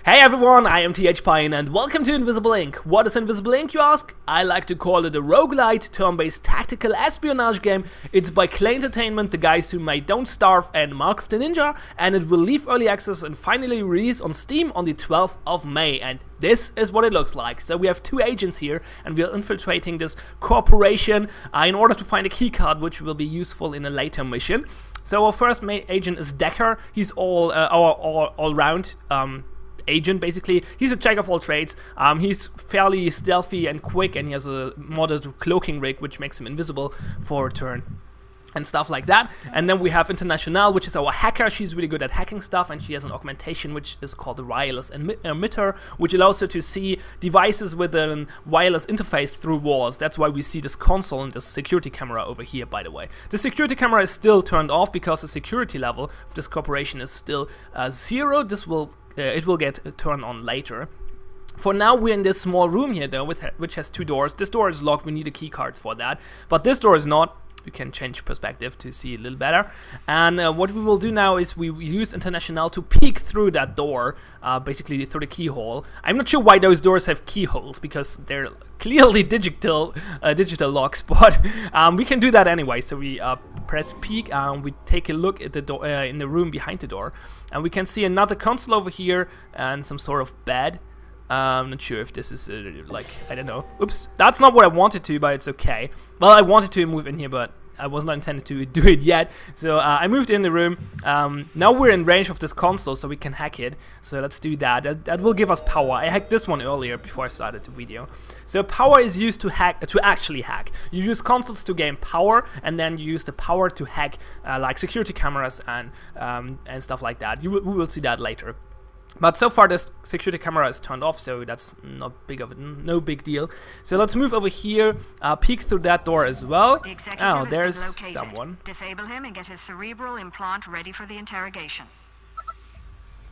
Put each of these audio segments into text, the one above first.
Hey everyone, I am THPine and welcome to Invisible Ink. What is Invisible Ink, you ask? I like to call it a Rogue-Lite turn-based tactical espionage game. It's by Klei Entertainment, the guys who made Don't Starve and Mark of the Ninja, and it will leave early access and finally release on Steam on the 12th of May. And this is what it looks like. So we have two agents here and we are infiltrating this corporation in order to find a keycard which will be useful in a later mission. So our first agent is Decker. He's our all-round agent, basically. He's a jack of all trades. He's fairly stealthy and quick, and he has a modded cloaking rig which makes him invisible for a turn and stuff like that. And then we have International, which is our hacker. She's really good at hacking stuff, and she has an augmentation which is called the wireless emitter, which allows her to see devices with a wireless interface through walls. That's why we see this console and this security camera over here, by the way. The security camera is still turned off because the security level of this corporation is still 0. It will get turned on later. For now, we're in this small room here, though, which has two doors. This door is locked. We need a key card for that. But this door is not. We can change perspective to see a little better. And what we will do now is we use International to peek through that door, basically through the keyhole. I'm not sure why those doors have keyholes, because they're clearly digital locks, but we can do that anyway. So we press peek and we take a look at the door in the room behind the door, and we can see another console over here and some sort of bed. I'm not sure if this is like, I don't know. Oops, that's not what I wanted to, but it's okay. Well, I wanted to move in here, but I was not intended to do it yet. So I moved in the room. Now we're in range of this console, so we can hack it. So let's do that. That will give us power. I hacked this one earlier before I started the video. So power is used to actually hack. You use consoles to gain power, and then you use the power to hack like security cameras and stuff like that. We will see that later. But so far this security camera is turned off, so that's no big deal. So let's move over here, peek through that door as well. Oh, there's someone. Disable him and get his cerebral implant ready for the interrogation.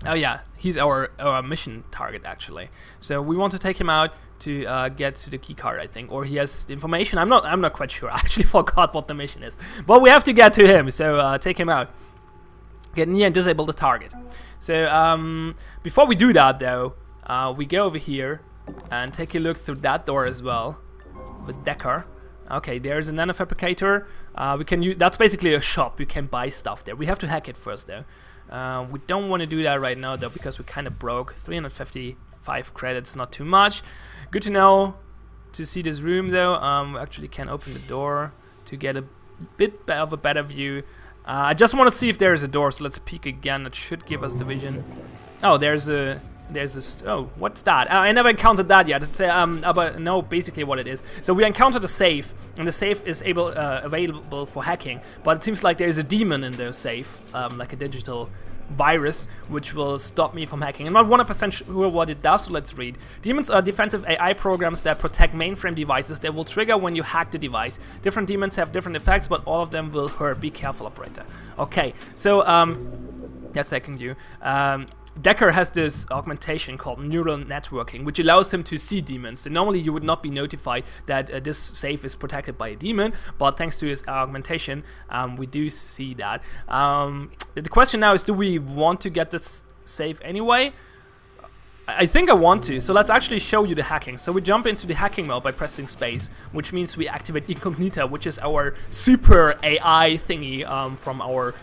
Oh yeah, he's our mission target actually. So we want to take him out to get to the key card, I think, or he has the information. I'm not quite sure. I actually forgot what the mission is, but we have to get to him. So take him out. Get near and disable the target. So before we do that, though, we go over here and take a look through that door as well with Decker. Okay, there's a nanofabricator. We can use, that's basically a shop. You can buy stuff there. We have to hack it first, though. We don't want to do that right now, though, because we kind of broke. 355 credits, not too much. Good to know to see this room, though. We actually can open the door to get a bit of a better view. I just want to see if there is a door, so let's peek again. It should give us the vision. Oh, there's a oh, what's that? I never encountered that yet. It's but no, basically what it is. So we encountered a safe, and the safe is available for hacking. But it seems like there is a demon in the safe, like a digital virus, which will stop me from hacking. I'm not 100% sure what it does, so let's read. Demons are defensive AI programs that protect mainframe devices. They will trigger when you hack the device. Different demons have different effects, but all of them will hurt. Be careful, operator. Okay, so that's hacking you. Decker has this augmentation called neural networking, which allows him to see demons. So normally you would not be notified that this safe is protected by a demon, but thanks to his augmentation, we do see that. The question now is, do we want to get this safe anyway? I think I want to, so let's actually show you the hacking. So we jump into the hacking mode by pressing space, which means we activate Incognita, which is our super AI thingy from our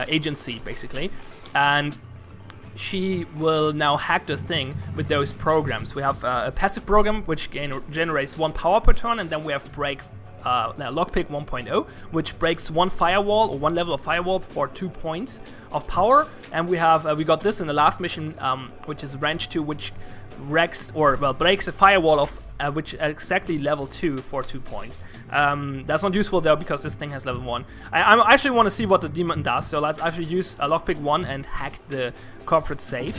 agency, basically. And she will now hack the thing with those programs. We have a passive program which generates 1 power per turn, and then we have lockpick 1.0, which breaks 1 firewall or 1 level of firewall for 2 points of power. And we have we got this in the last mission, which is range 2, which breaks a firewall of which exactly level 2 for 2 points. That's not useful though, because this thing has level 1. I actually want to see what the demon does, so let's actually use a lockpick 1 and hack the corporate safe.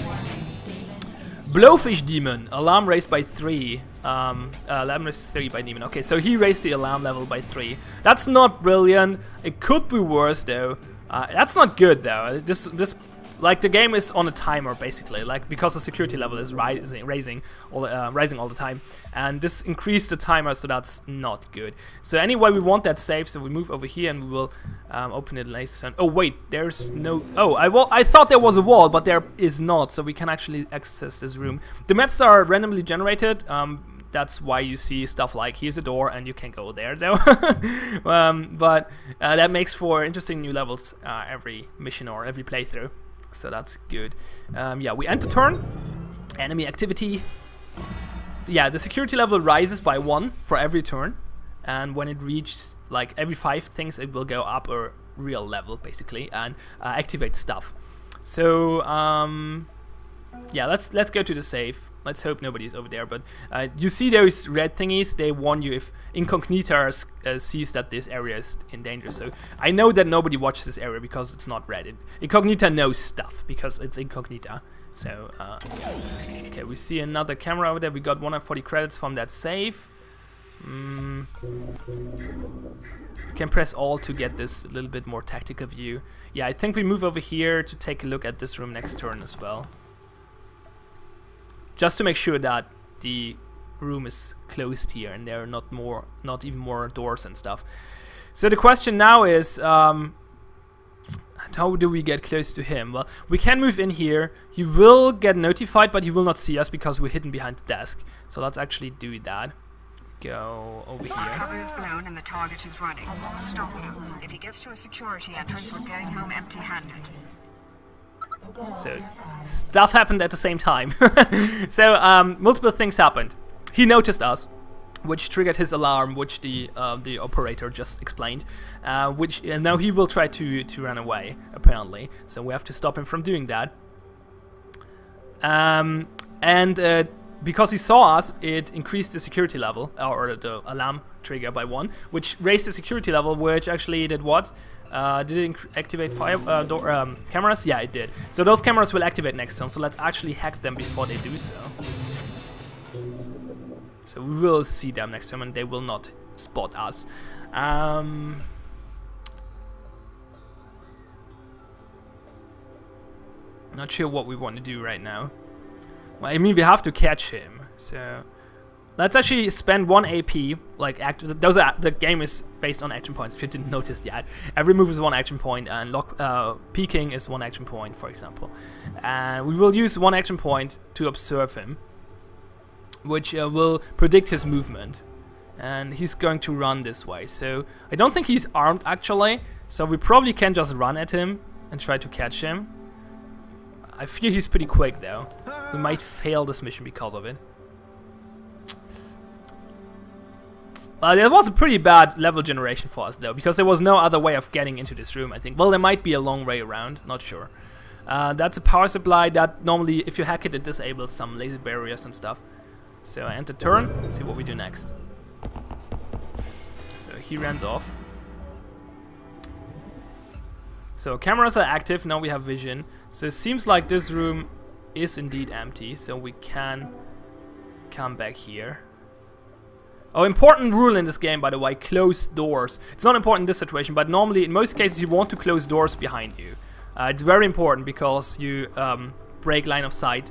Blowfish demon, alarm raised by 3. Alarm raised 3 by demon. Okay, so he raised the alarm level by 3. That's not brilliant. It could be worse though. That's not good though. This like the game is on a timer basically, like because the security level is rising all the time, and this increased the timer, so that's not good. So anyway, we want that safe, so we move over here and we will open it later. Oh wait, there's no. Oh, I thought there was a wall, but there is not, so we can actually access this room. The maps are randomly generated. That's why you see stuff like here's a door and you can go there though. But that makes for interesting new levels every mission or every playthrough, so that's good. Yeah, we enter turn, enemy activity. Yeah, the security level rises by 1 for every turn, and when it reaches like every 5 things, it will go up a real level basically and activate stuff. So yeah, let's go to the safe. Let's hope nobody's over there, but you see those red thingies, they warn you if Incognita sees that this area is in danger. So I know that nobody watches this area because it's not red. Incognita knows stuff because it's Incognita. So, okay, we see another camera over there. We got 140 credits from that save. You can press Alt to get this a little bit more tactical view. Yeah, I think we move over here to take a look at this room next turn as well, just to make sure that the room is closed here and there are not even more doors and stuff. So the question now is, how do we get close to him? Well, we can move in here. He will get notified, but he will not see us because we're hidden behind the desk. So let's actually do that. Go over here. Cover is blown and the target is running. Stop him. If he gets to a security entrance, we're going home empty-handed. So stuff happened at the same time. So multiple things happened. He noticed us, which triggered his alarm, which the operator just explained. Which now he will try to run away apparently. So we have to stop him from doing that. And because he saw us, it increased the security level, or the alarm trigger by 1, which raised the security level, which actually did what? Did it activate cameras? Yeah, it did. So those cameras will activate next turn, so let's actually hack them before they do so. So we will see them next turn and they will not spot us. Not sure what we want to do right now. Well, I mean, we have to catch him, so let's actually spend 1 AP. Like, the game is based on action points, if you didn't notice yet. Every move is 1 action point, and peeking is 1 action point, for example. And we will use 1 action point to observe him, which will predict his movement. And he's going to run this way, so I don't think he's armed, actually. So we probably can just run at him and try to catch him. I fear he's pretty quick, though. We might fail this mission because of it. There was a pretty bad level generation for us, though, because there was no other way of getting into this room, I think. Well, there might be a long way around, not sure. That's a power supply that normally, if you hack it, it disables some laser barriers and stuff. So I enter turn, see what we do next. So he runs off. So cameras are active, now we have vision. So it seems like this room is indeed empty, so we can come back here. Oh, important rule in this game, by the way, close doors. It's not important in this situation, but normally, in most cases, you want to close doors behind you. It's very important because you break line of sight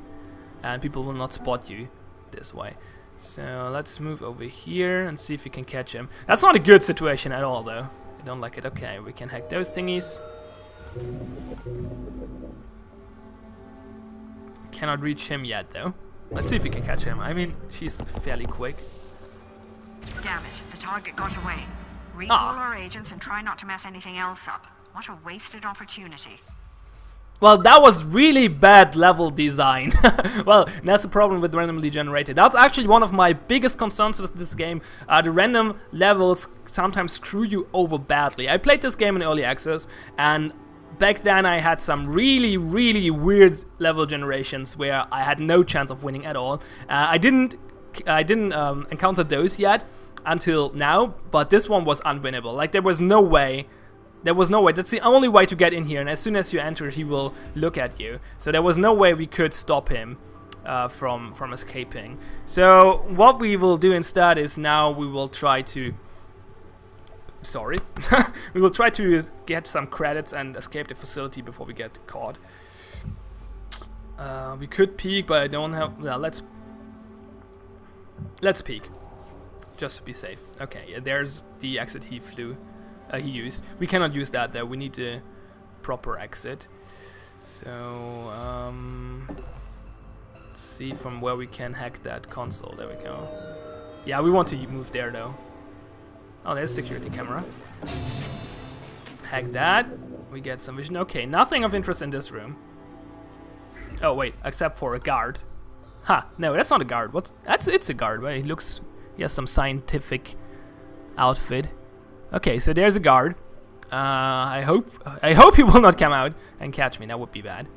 and people will not spot you this way. So let's move over here and see if we can catch him. That's not a good situation at all, though. I don't like it. Okay, we can hack those thingies. Cannot reach him yet, though. Let's see if we can catch him. I mean, she's fairly quick. Damn it, the target got away. Recall our agents and try not to mess anything else up. What a wasted opportunity. Well, that was really bad level design. Well, that's the problem with randomly generated. That's actually one of my biggest concerns with this game. The random levels sometimes screw you over badly. I played this game in early access, and back then I had some really, really weird level generations where I had no chance of winning at all. I didn't encounter those yet until now, but this one was unwinnable. Like, there was no way. That's the only way to get in here, and as soon as you enter, he will look at you. So there was no way we could stop him from escaping. So what we will do instead is now we will try to... Sorry. We will try to get some credits and escape the facility before we get caught. We could peek, but I don't have... Well, let's peek. Just to be safe. Okay, yeah, there's the exit he used. We cannot use that though. We need the proper exit. So, let's see from where we can hack that console. There we go. Yeah, we want to move there though. Oh, there's a security camera. Hack that. We get some vision. Okay, nothing of interest in this room. Oh wait, except for a guard. Ha, no, that's not a guard. It's a guard, right? He has some scientific outfit. Okay, so there's a guard. I hope he will not come out and catch me. That would be bad.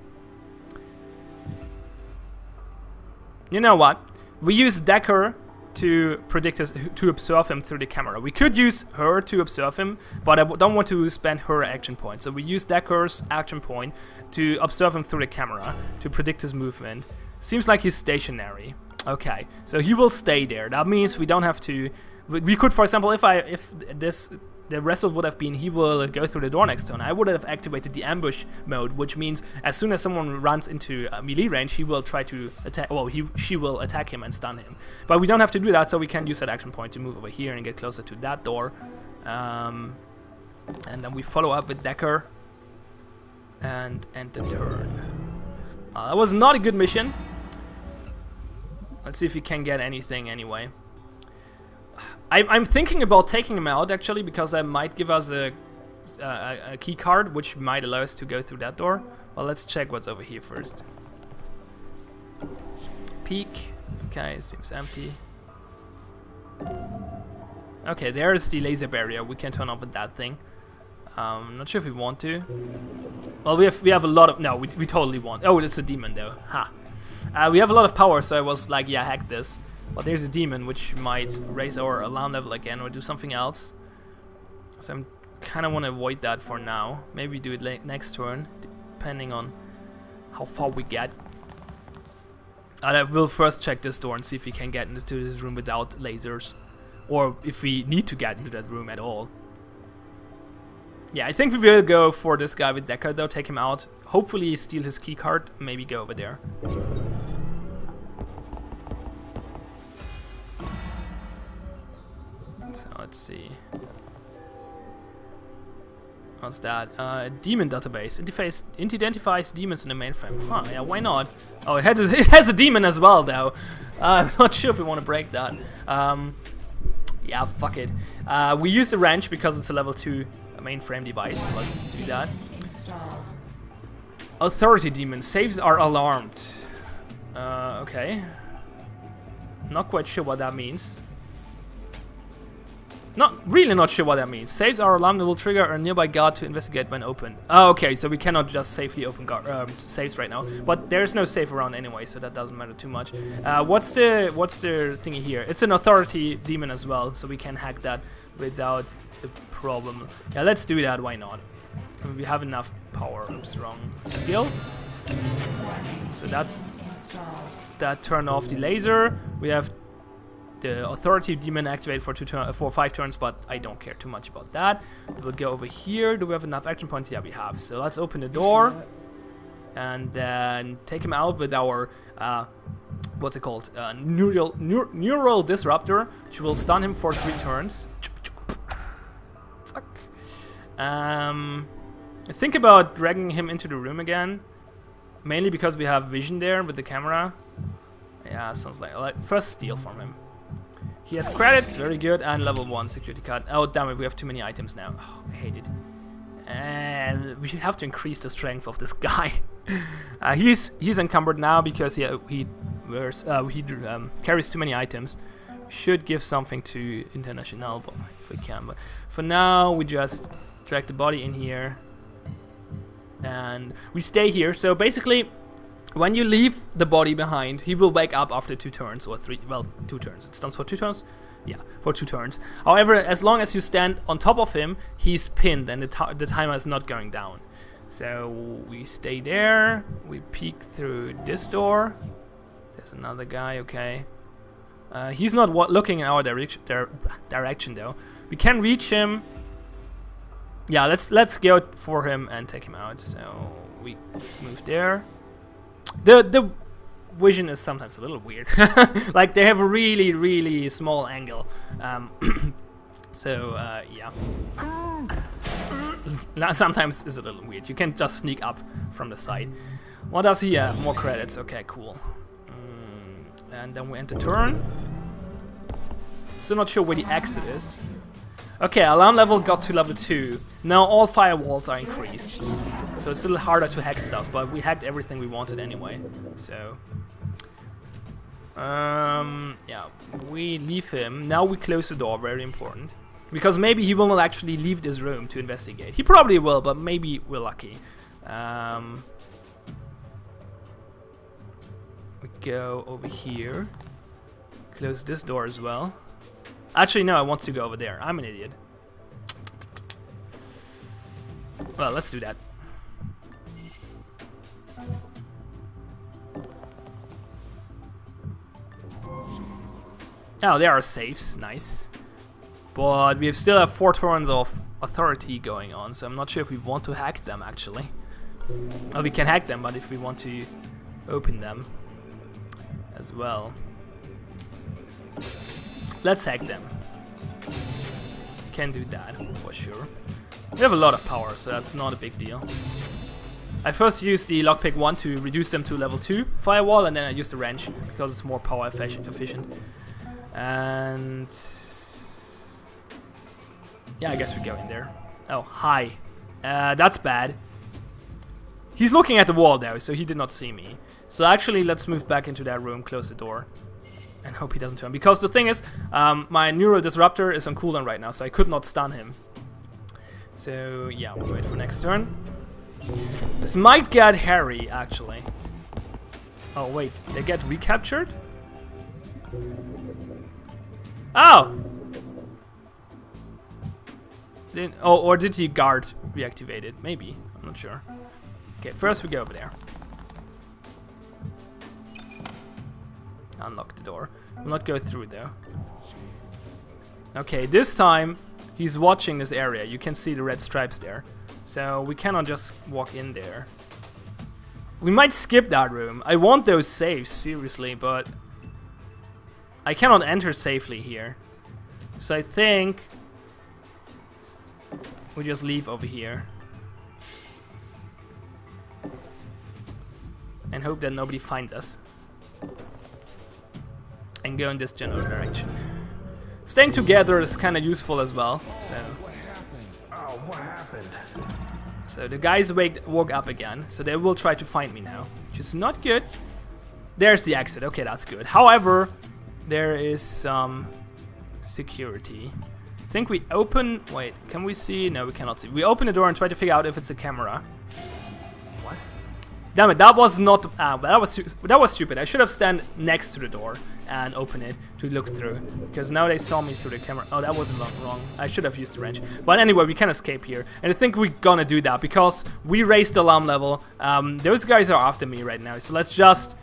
You know what? We use Decker to predict to observe him through the camera. We could use her to observe him, but I don't want to spend her action point. So we use Decker's action point to observe him through the camera to predict his movement. Seems like he's stationary. Okay, so he will stay there. That means we don't have to. We could, for example, if the result would have been he will go through the door next turn, I would have activated the ambush mode, which means as soon as someone runs into melee range, he will try to attack. Well, she will attack him and stun him. But we don't have to do that, so we can use that action point to move over here and get closer to that door. And then we follow up with Decker and end the turn. That was not a good mission. Let's see if we can get anything anyway. I'm thinking about taking him out actually, because that might give us a key card, which might allow us to go through that door. Well, let's check what's over here first. Peek. Okay, seems empty. Okay, there's the laser barrier. We can turn off with that thing. Not sure if we want to. Well, we have a lot of... No, we totally want... Oh, it's a demon though. Ha. We have a lot of power, so I was like, yeah, hack this. But there's a demon which might raise our alarm level again or do something else. So I'm kind of want to avoid that for now. Maybe do it next turn, depending on how far we get. And I will first check this door and see if we can get into this room without lasers, or if we need to get into that room at all. Yeah, I think we will go for this guy with Decker though, take him out. Hopefully steal his key card, maybe go over there. So let's see. What's that? Demon database. It identifies demons in the mainframe. Huh, yeah, why not? Oh, it has a demon as well though. I'm not sure if we want to break that. Yeah, fuck it. We use the wrench because it's a level 2 mainframe device. Let's do that. Authority demon. Saves are alarmed. Okay. Not quite sure what that means. Really not sure what that means. Saves are alarmed and will trigger a nearby guard to investigate when open. Oh, okay, so we cannot just safely open saves right now. But there's no safe around anyway, so that doesn't matter too much. What's the thingy here? It's an authority demon as well, so we can hack that without a problem. Yeah, let's do that. Why not? I mean, we have enough power. Oops, wrong skill. So that turned off the laser. We have the authority demon activate for 5 turns, but I don't care too much about that. We'll go over here. Do we have enough action points? Yeah, we have. So let's open the door and then take him out with our what's it called? Neural disruptor, which will stun him for 3 turns. Think about dragging him into the room again, mainly because we have vision there with the camera. Yeah, sounds like first steal from him. He has credits, very good, and level 1 security card. Oh damn it, we have too many items now. Oh, I hate it. And we have to increase the strength of this guy. He's encumbered now because he carries too many items. We should give something to International if we can, but for now we just drag the body in here and we stay here. So basically, when you leave the body behind, he will wake up after 2 turns or 3. Well, 2 turns. It stands for 2 turns. Yeah, for 2 turns. However, as long as you stand on top of him, he's pinned and the timer is not going down. So we stay there. We peek through this door. There's another guy. Okay. He's not looking in our direction though. We can reach him. Yeah, let's go for him and take him out. So we move there. The vision is sometimes a little weird. Like they have a really small angle. So yeah. Sometimes it's a little weird. You can just sneak up from the side. What does he have? More credits. Okay, cool. And then we enter turn. Still not sure where the exit is. Okay, alarm level got to level 2. Now all firewalls are increased. So it's a little harder to hack stuff, but we hacked everything we wanted anyway. So yeah, we leave him. Now we close the door, very important. Because maybe he will not actually leave this room to investigate. He probably will, but maybe we're lucky. We go over here. Close this door as well. Actually, no, I want to go over there. I'm an idiot. Well, let's do that. Oh, there are safes. Nice. But we still have 4 turns of authority going on, so I'm not sure if we want to hack them, actually. Well, we can hack them, but if we want to open them as well. Let's hack them. We can do that, for sure. We have a lot of power, so that's not a big deal. I first used the lockpick 1 to reduce them to level 2 firewall, and then I used the wrench, because it's more power efficient. And yeah, I guess we go in there. Oh, hi. That's bad. He's looking at the wall though, so he did not see me. So actually, let's move back into that room, close the door, and hope he doesn't turn. Because the thing is, my neural disruptor is on cooldown right now, so I could not stun him. So yeah, we'll wait for next turn. This might get hairy, actually. Oh wait, they get recaptured? Oh! Oh, or did he guard reactivated? Maybe. I'm not sure. Okay, first we go over there. Unlock the door. We'll not go through though. Okay, this time he's watching this area. You can see the red stripes there. So we cannot just walk in there. We might skip that room. I want those safes, seriously, but I cannot enter safely here. So I think we just leave over here. And hope that nobody finds us. And go in this general direction. Staying together is kind of useful as well. So. What happened? So the guys woke up again. So they will try to find me now, which is not good. There's the exit. Okay, that's good. However, there is some security. I think we open. Wait, can we see? No, we cannot see. We open the door and try to figure out if it's a camera. What? Damn it! That was not. That was stupid. I should have stand next to the door and open it to look through, because now they saw me through the camera. Oh, that was wrong. I should have used the wrench. But anyway, we can escape here, and I think we're gonna do that because we raised the alarm level. Those guys are after me right now, so let's just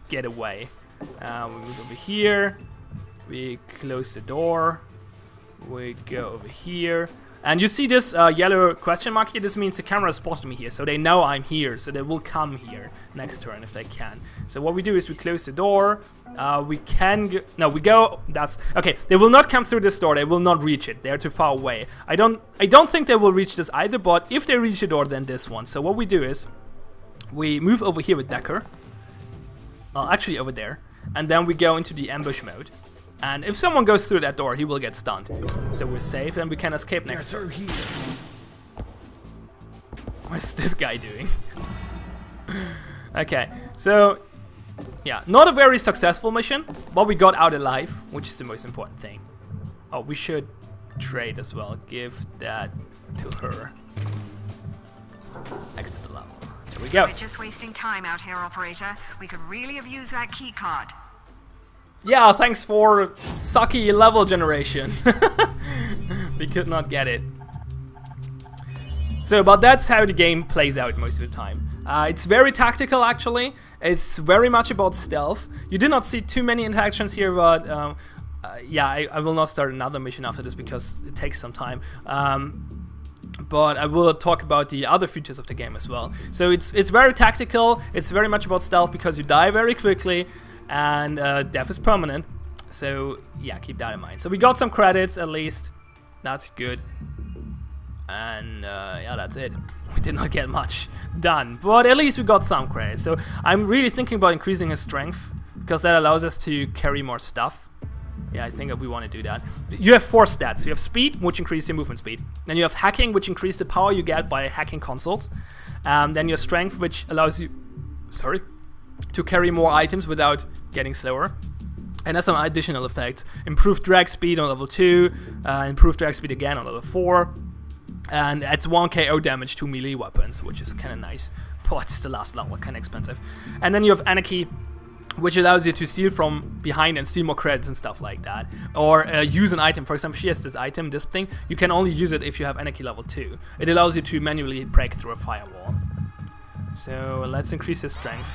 get away. We move over here. We close the door. We go over here. And you see this yellow question mark here? This means the camera spotted me here, so they know I'm here, so they will come here next turn if they can. So what we do is we close the door. We can go, no, we go. That's okay. They will not come through this door. They will not reach it. They're too far away. I don't think they will reach this either. But if they reach the door, then this one. So what we do is we move over here with Decker. Actually over there, and then we go into the ambush mode. And if someone goes through that door, he will get stunned. So we're safe and we can escape next turn. What's this guy doing? Okay, so yeah, not a very successful mission, but we got out alive, which is the most important thing. Oh, we should trade as well. Give that to her. Exit the level. There we go. We're just wasting time out here, operator. We could really have used that key card. Yeah, thanks for sucky level generation. We could not get it. So, but that's how the game plays out most of the time. It's very tactical, actually. It's very much about stealth. You did not see too many interactions here, but yeah, I will not start another mission after this because it takes some time. but I will talk about the other features of the game as well. So it's very tactical, it's very much about stealth because you die very quickly, and death is permanent. So yeah, keep that in mind. So we got some credits at least, that's good. And yeah, that's it. We did not get much done, but at least we got some credits. So I'm really thinking about increasing his strength, because that allows us to carry more stuff. Yeah, I think that we want to do that. You have 4 stats. You have speed, which increases your movement speed. Then you have hacking, which increases the power you get by hacking consoles. Then your strength, which allows you, to carry more items without getting slower. And there's some additional effects. Improved drag speed on level 2, improved drag speed again on level 4. And adds 1 KO damage to melee weapons, which is kind of nice. But it's the last level, kind of expensive. And then you have anarchy, which allows you to steal from behind and steal more credits and stuff like that. Or use an item. For example, she has this item, this thing. You can only use it if you have Anarchy level 2. It allows you to manually break through a firewall. So let's increase his strength.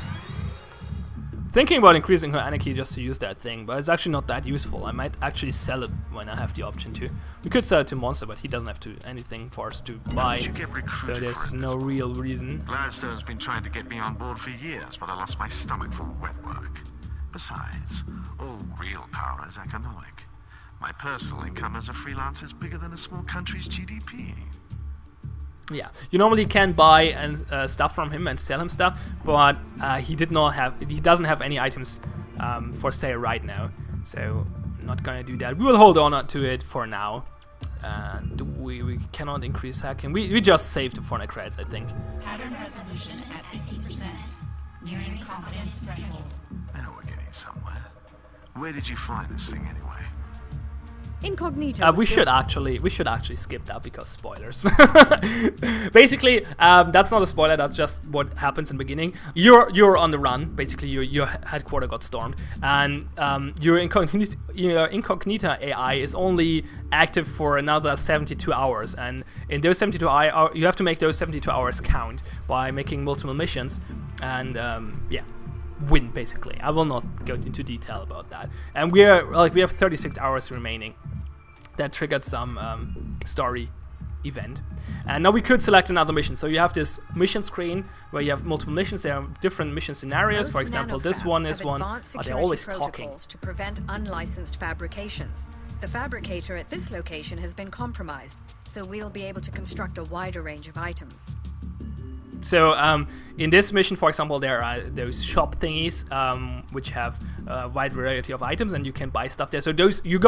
Thinking about increasing her Anarchy just to use that thing, but it's actually not that useful. I might actually sell it when I have the option to. We could sell it to Monster, but he doesn't have to anything for us to buy. So there's no real reason. Gladstone's been trying to get me on board for years, but I lost my stomach for wet work. Besides, all real power is economic. My personal income as a freelancer is bigger than a small country's GDP. Yeah, you normally can buy and stuff from him and sell him stuff, but he doesn't have any items for sale right now, so I'm not gonna do that. We will hold on to it for now, and we cannot increase hacking. We just saved the 400 credits, I think. Pattern resolution at 50%, nearing confidence threshold. Now we're getting somewhere. Where did you find this thing anyway? Incognito. We should actually skip that because spoilers. Basically, that's not a spoiler. That's just what happens in the beginning. You're on the run. Basically, your headquarters got stormed, and your incognita AI is only active for another 72 hours. And in those 72 hours, you have to make those 72 hours count by making multiple missions. And yeah. Win basically. I will not go into detail about that. And we have 36 hours remaining. That triggered some story event. And now we could select another mission. So you have this mission screen where you have multiple missions. There are different mission scenarios. For example, this one is one. Oh, they're always talking. To prevent unlicensed fabrications. The fabricator at this location has been compromised, so we'll be able to construct a wider range of items. So in this mission, for example, there are those shop thingies which have a wide variety of items, and you can buy stuff there. So those you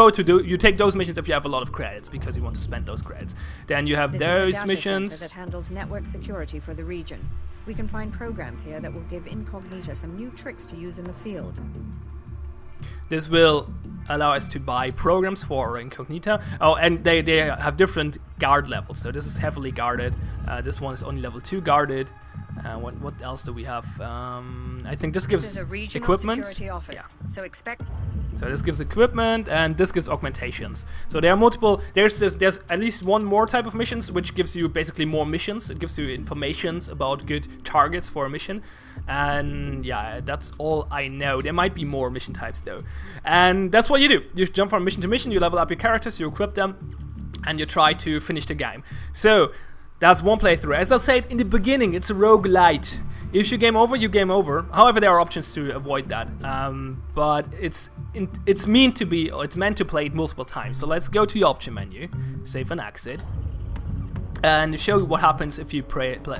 take those missions if you have a lot of credits because you want to spend those credits. Then you have This those is a data missions. center that handles network security for the region. We can find programs here that will give Incognita some new tricks to use in the field. This will allow us to buy programs for Incognita. Oh, and they have different guard levels. So this is heavily guarded. This one is only level 2 guarded. What else do we have? I think this gives This is a regional equipment. security office, Yeah. so expect. So this gives equipment, and this gives augmentations. So there are multiple. There's at least one more type of missions, which gives you basically more missions. It gives you informations about good targets for a mission, and yeah, that's all I know. There might be more mission types though, and that's what you do. You jump from mission to mission. You level up your characters, you equip them, and you try to finish the game. So that's one playthrough. As I said in the beginning, it's a roguelite. If you game over, you game over. However, there are options to avoid that. But it's meant to play it multiple times. So let's go to the option menu, save and exit, and show you what happens if you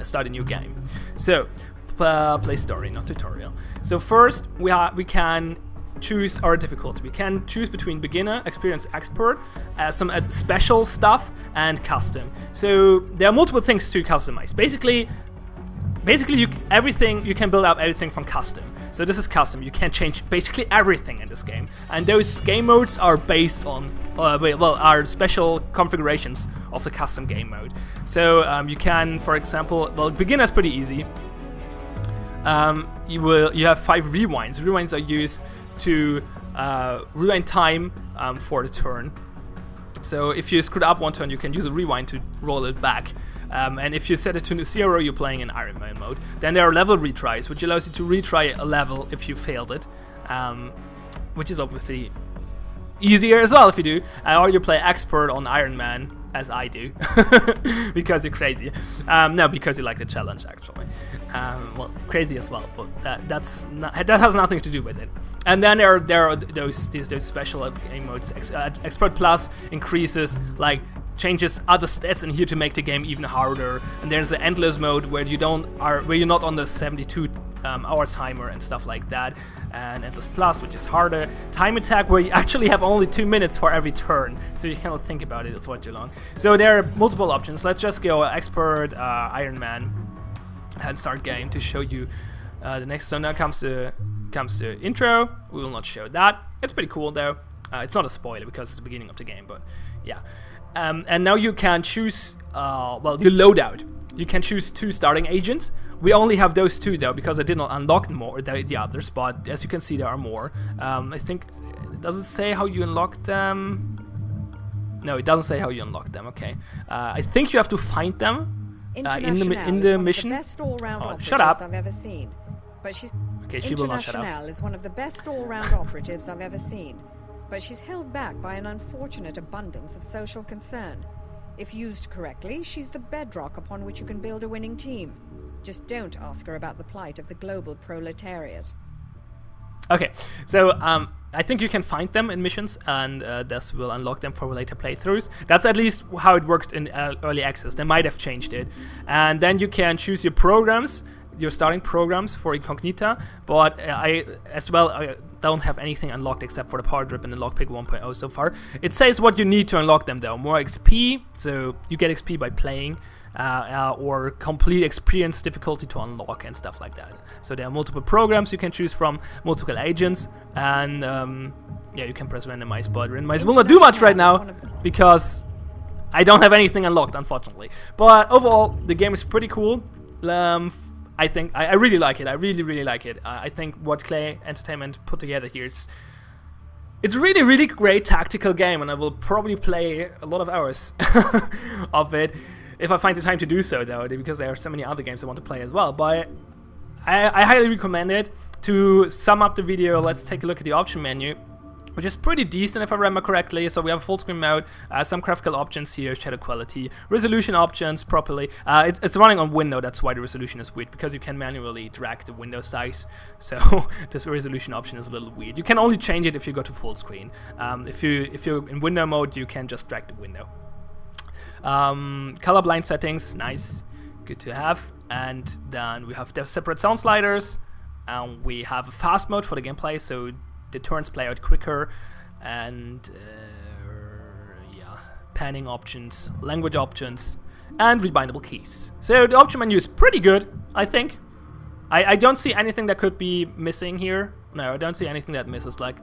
start a new game. So play story, not tutorial. So first we can choose our difficulty. We can choose between beginner, experienced, expert, some special stuff, and custom. So there are multiple things to customize. Basically you can build up everything from custom. So this is custom. You can change basically everything in this game, and those game modes are based on are special configurations of the custom game mode. So you can, for example, beginner is pretty easy. You have 5 rewinds. Rewinds are used to rewind time for the turn. So if you screwed up one turn, you can use a rewind to roll it back. And if you set it to 0, you're playing in Iron Man mode. Then there are level retries, which allows you to retry a level if you failed it, which is obviously easier as well if you do, or you play expert on Iron Man, as I do, because you're crazy. No, because you like the challenge, actually. Well, crazy as well, but that has nothing to do with it. And then there are those special game modes. Expert Plus increases, like, changes other stats in here to make the game even harder. And there's an endless mode where you're not on the 72 hour timer and stuff like that. And Endless Plus, which is harder. Time Attack, where you actually have only 2 minutes for every turn, so you cannot think about it for too long. So there are multiple options. Let's just go Expert, Iron Man, and start game to show you the next. So now comes the intro. We will not show that. It's pretty cool though. It's not a spoiler because it's the beginning of the game, but yeah. And now you can choose, well, your loadout. You can choose 2 starting agents. We only have those 2 though, because I did not unlock the others, but as you can see there are more. I think, does it say how you unlock them? No, it doesn't say how you unlock them, okay. I think you have to find them in the mission. Oh, shut up. I've ever seen. But she's Okay, she will not shut up. International is one of the best all-round operatives I've ever seen. But she's held back by an unfortunate abundance of social concern. If used correctly, she's the bedrock upon which you can build a winning team. Just don't ask her about the plight of the global proletariat. Okay, so I think you can find them in missions, and this will unlock them for later playthroughs. That's at least how it worked in early access. They might have changed it. And then you can choose your programs, your starting programs for Incognita, but I don't have anything unlocked except for the power drip and the lockpick 1.0 so far. It says what you need to unlock them though. More XP, so you get XP by playing, or complete experience difficulty to unlock and stuff like that. So there are multiple programs you can choose from, multiple agents, and yeah, you can press randomize, but randomize will not do much right now because I don't have anything unlocked, unfortunately. But overall, the game is pretty cool. I think I really like it. I really like it. I think what Klei Entertainment put together here, it's really great tactical game, and I will probably play a lot of hours of it if I find the time to do so, though, because there are so many other games I want to play as well. But I highly recommend it. To sum up the video, let's take a look at the option menu, which is pretty decent if I remember correctly. So we have a full screen mode, some graphical options here, shadow quality, resolution options properly. It's running on window, that's why the resolution is weird, because you can manually drag the window size. So this resolution option is a little weird. You can only change it if you go to full screen. If you're in window mode, you can just drag the window. Colorblind settings, nice, good to have. And then we have the separate sound sliders. We have a fast mode for the gameplay, so the turns play out quicker, and yeah, panning options, language options, and rebindable keys. So the option menu is pretty good, I think. I don't see anything that could be missing here. No, I don't see anything that misses. Like,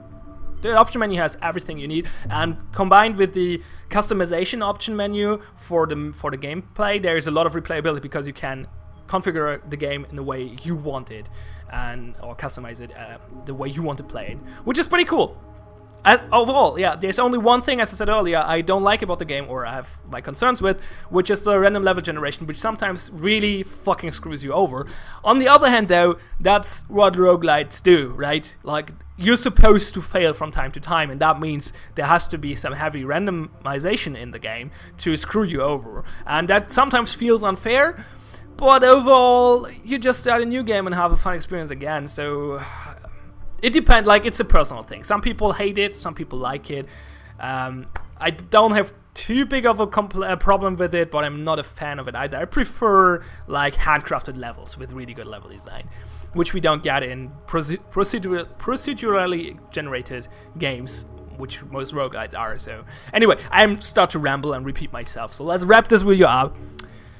the option menu has everything you need, and combined with the customization option menu for the gameplay, there is a lot of replayability because you can configure the game in the way you want it, or customize it the way you want to play it, which is pretty cool. Overall, yeah, there's only one thing, as I said earlier, I don't like about the game, or I have my concerns with, which is the random level generation, which sometimes really fucking screws you over. On the other hand, though, that's what roguelites do, right? Like, you're supposed to fail from time to time, and that means there has to be some heavy randomization in the game to screw you over. And that sometimes feels unfair, but overall, you just start a new game and have a fun experience again, so it depends, like, it's a personal thing. Some people hate it, some people like it. I don't have too big of a problem with it, but I'm not a fan of it either. I prefer, like, handcrafted levels with really good level design, which we don't get in procedurally generated games, which most roguelites are. So anyway, I start to ramble and repeat myself, so let's wrap this video up.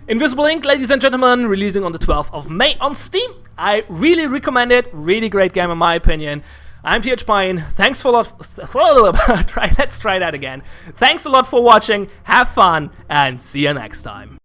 Invisible Ink, ladies and gentlemen, releasing on the 12th of May on Steam. I really recommend it. Really great game in my opinion. I'm TH Pine. Thanks for a lot. Let's try that again. Thanks a lot for watching. Have fun and see you next time.